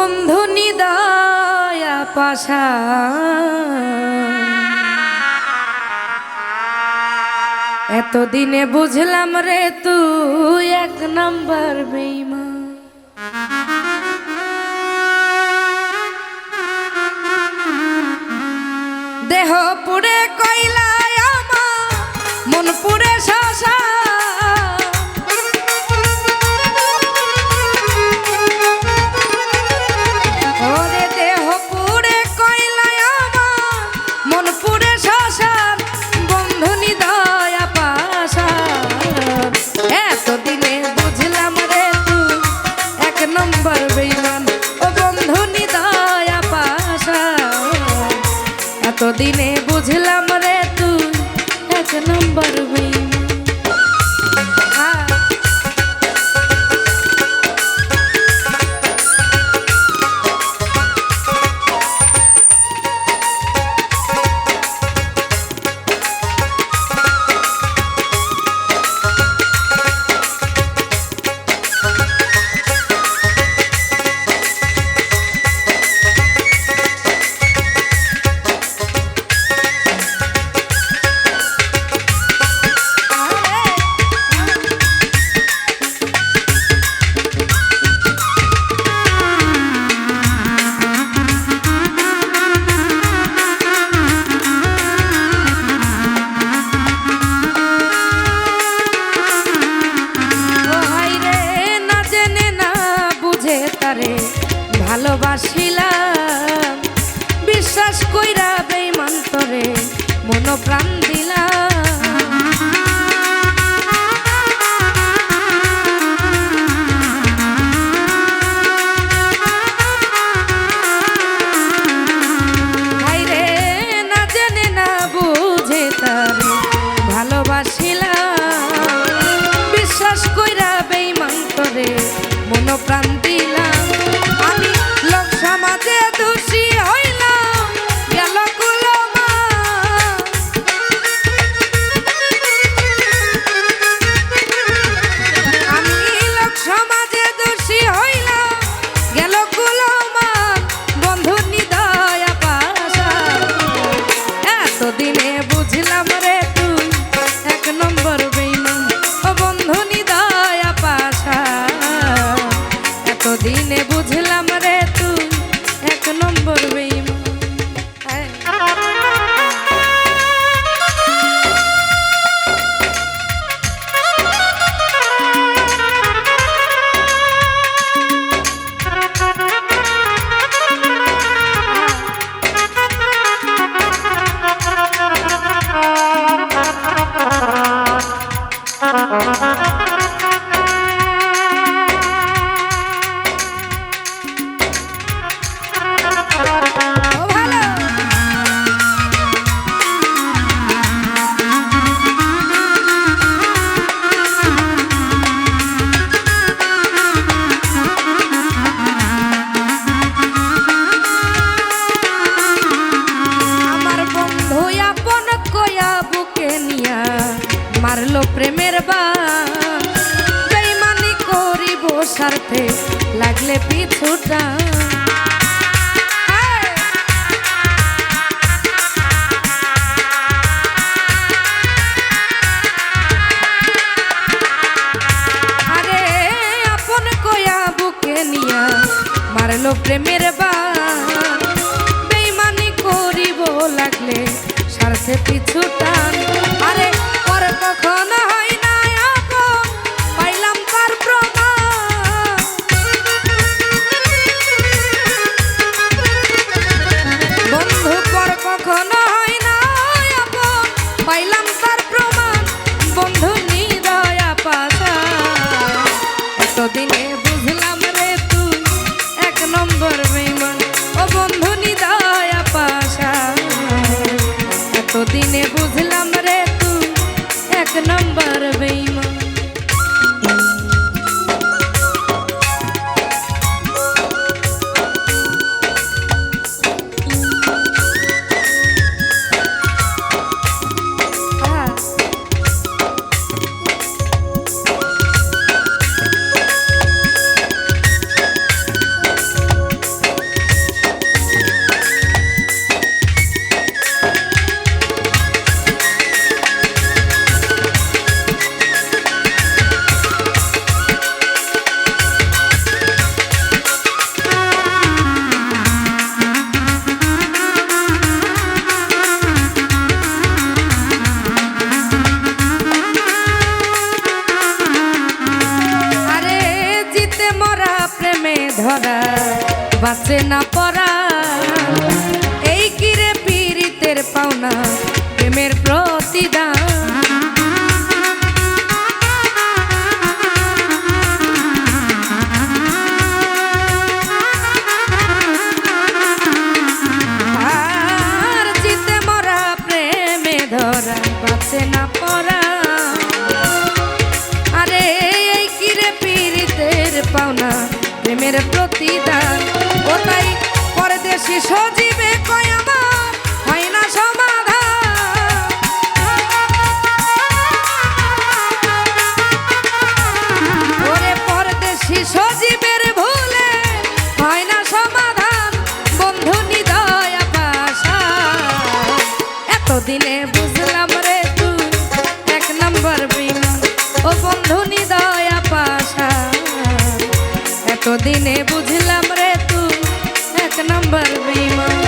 বন্ধু নিদয়া পাশা এতদিনে বুঝলাম রে তুই এক নাম্বার বেঈমান। দেহ পুড়ে কইলায় আমার মন পুড়ে শশা ওরে দেহ পুড়ে কইলায় আমার মন পুড়ে শশা বন্ধু নিদয়া পাশা এতদিনে বুঝলাম রে তুই এক নম্বর বেঈমান। ও বন্ধু নিদয়া পাশা এতদিনে বুঝলাম রে তুই এক নম্বর বেঈমান। ভালোবাসিলাম বিশ্বাস কইরা বেঈমান তোরে মন প্রাণ দিলাম। হায়রে না জেনে না বুঝে তারে ভালোবাসিলাম বিশ্বাস কইরা বেঈমান তোরে মন প্রাণ দিলাম। আমি লোক সমাজে দোষী হইলাম গেল কুলমা আমি লোক সমাজে দোষী হইলাম গেল কুলমা বন্ধু নিদয়া পাশা এতদিনে বুঝলাম রে তুই এক নম্বর বেঈমান। ও বন্ধু নিদয়া পাশা এতদিনে বুঝলাম রে তুই এক নম্বর বেঈমান। মারলো প্রেমের বান বেঈমানি করিব স্বার্থে লাগলে পিছুটা আরে আপন কয়া বুকে নিয়া মারলো প্রেমের বান বেঈমানি করিব লাগলে স্বার্থে পিছুটান। আরে কখনো হয় না আপন পাইলাম তার প্রমাণ বন্ধু পর কখনো হয় না আপন পাইলাম তার প্রমাণ বন্ধু নিদয়া পাশা এতদিনে বুঝলাম রে তুই এক নম্বর বেঈমান। ও বন্ধু নিদয়া পাশা এতদিনে বুঝলাম রে তুই এক নম্বর বেঈমান। বাঁচে না পরা এই কিরে পীড়িতের পাওনা প্রেমের প্রতিদান আর জিতে মরা প্রেমে ধরা বাঁচে না পরা আরে এই কিরে পীড়িতের পাওনা প্রেমের প্রতিদান ও তাই পরদেশি সজীবে কয় আমার হয় না সমাধান ওরে পরদেশি সজীবের ভুলে হয় না সমাধান বন্ধু নিদয়া পাশা এতদিনে বুঝলাম রে তুই এক নম্বর বেঈমান ও বন্ধু নিদয়া পাশা এতদিনে বুঝলাম রে তুই এক নম্বর বেঈমান